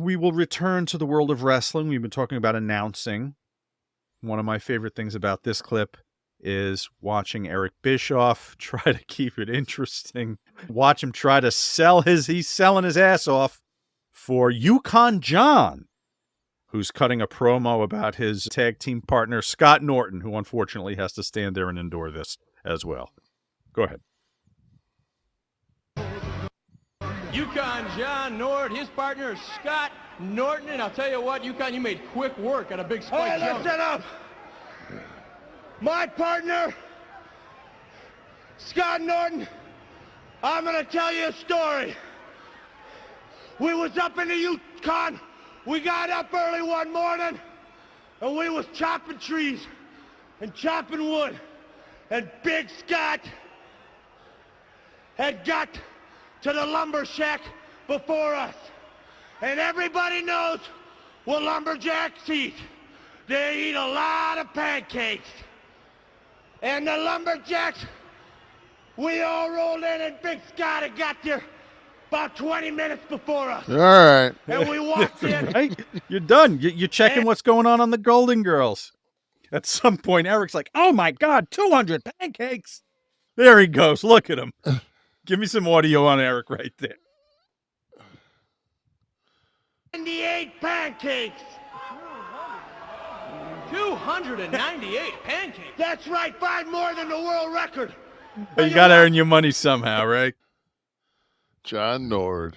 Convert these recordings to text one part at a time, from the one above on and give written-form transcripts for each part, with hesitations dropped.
We will return to the world of wrestling. We've been talking about announcing. One of my favorite things about this clip is watching Eric Bischoff try to keep it interesting. Watch him try to sell he's selling his ass off for Yukon John, who's cutting a promo about his tag team partner, Scott Norton, who unfortunately has to stand there and endure this as well. Go ahead. Yukon John Nord, his partner Scott Norton, and I'll tell you what, Yukon, you made quick work on a big spike jump. Listen up! My partner, Scott Norton, I'm gonna tell you a story. We was up in the Yukon, we got up early one morning, and we was chopping trees and chopping wood, and Big Scott had got to the lumber shack before us. And everybody knows what lumberjacks eat. They eat a lot of pancakes. And the lumberjacks, we all rolled in, and Big Scott had got there about 20 minutes before us. All right. And we walked in. Right? You're done. You're checking what's going on the Golden Girls. At some point, Eric's like, oh my God, 200 pancakes. There he goes. Look at him. Give me some audio on Eric right there. 98 pancakes. 298 pancakes. That's right, 5 more than the world record. You got to earn your money somehow, right? John Nord.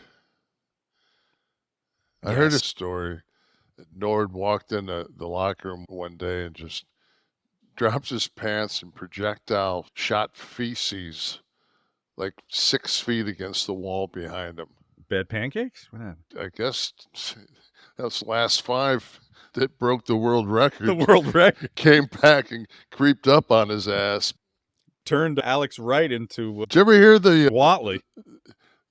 I heard a story that Nord walked in the locker room one day and just drops his pants and projectile shot feces like 6 feet against the wall behind him. Bad pancakes? What happened? I guess that's the last 5 that broke the world record. The world record. Came back and creeped up on his ass. Turned Alex Wright into Did you ever hear the Watley?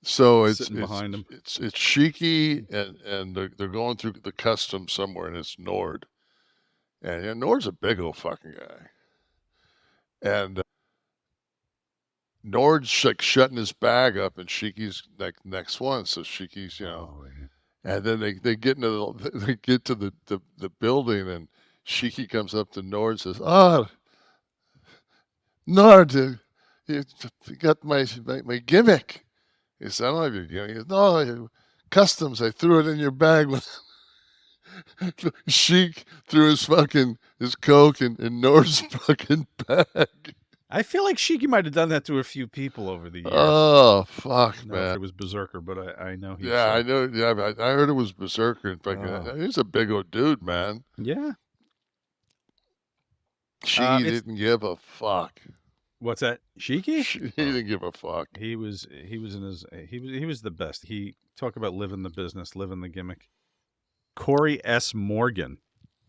So it's behind him. It's Sheiky and they're going through the customs somewhere, and it's Nord. And Nord's a big old fucking guy. And Nord's like shutting his bag up, and Sheiky's like next one. So Sheiky's, and then they get into they get to the building, and Sheiky comes up to Nord and says, "Oh, Nord, you got my gimmick." He said, "I don't have your gimmick." He goes, "No, customs. I threw it in your bag." Sheik threw his coke in Nord's fucking bag. I feel like Sheiky might have done that to a few people over the years. Oh, fuck, I don't know man. if it was Berserker, but I know he. Yeah, I know. Yeah, I heard it was Berserker. In fact, he's a big old dude, man. Yeah. Sheiky didn't give a fuck. What's that? Sheiky? He didn't give a fuck. He was the best. He talk about living the business, living the gimmick. Corey S. Morgan.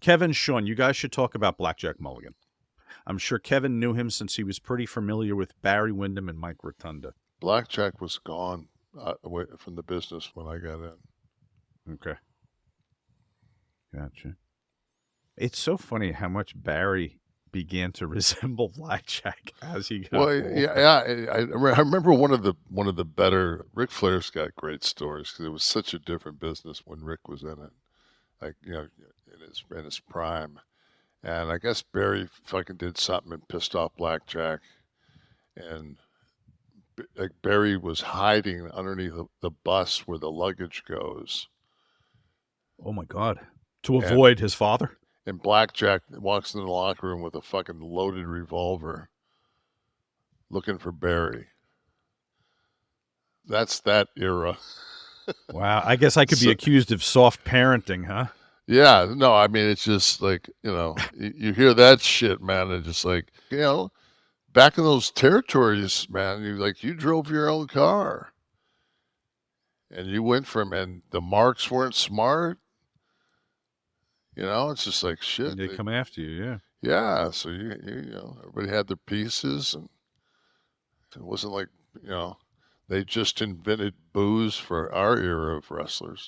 Kevin Sean, you guys should talk about Blackjack Mulligan. I'm sure Kevin knew him since he was pretty familiar with Barry Windham and Mike Rotunda. Blackjack was gone away from the business when I got in. Okay. Gotcha. It's so funny how much Barry began to resemble Blackjack as he got older. Yeah. I remember one of the better. Ric Flair's got great stories because it was such a different business when Rick was in it, like in his prime. And I guess Barry fucking did something and pissed off Blackjack, and like Barry was hiding underneath the bus where the luggage goes. Oh my God! To avoid his father. And Blackjack walks into the locker room with a fucking loaded revolver looking for Barry. That's that era. Wow. I guess I could be accused of soft parenting, huh? Yeah. No, I mean, it's just like, you hear that shit, man. And just like, back in those territories, man, you drove your own car. And you went and the marks weren't smart. It's just like shit. And they come after you, yeah. Yeah, so everybody had their pieces, and it wasn't like they just invented booze for our era of wrestlers.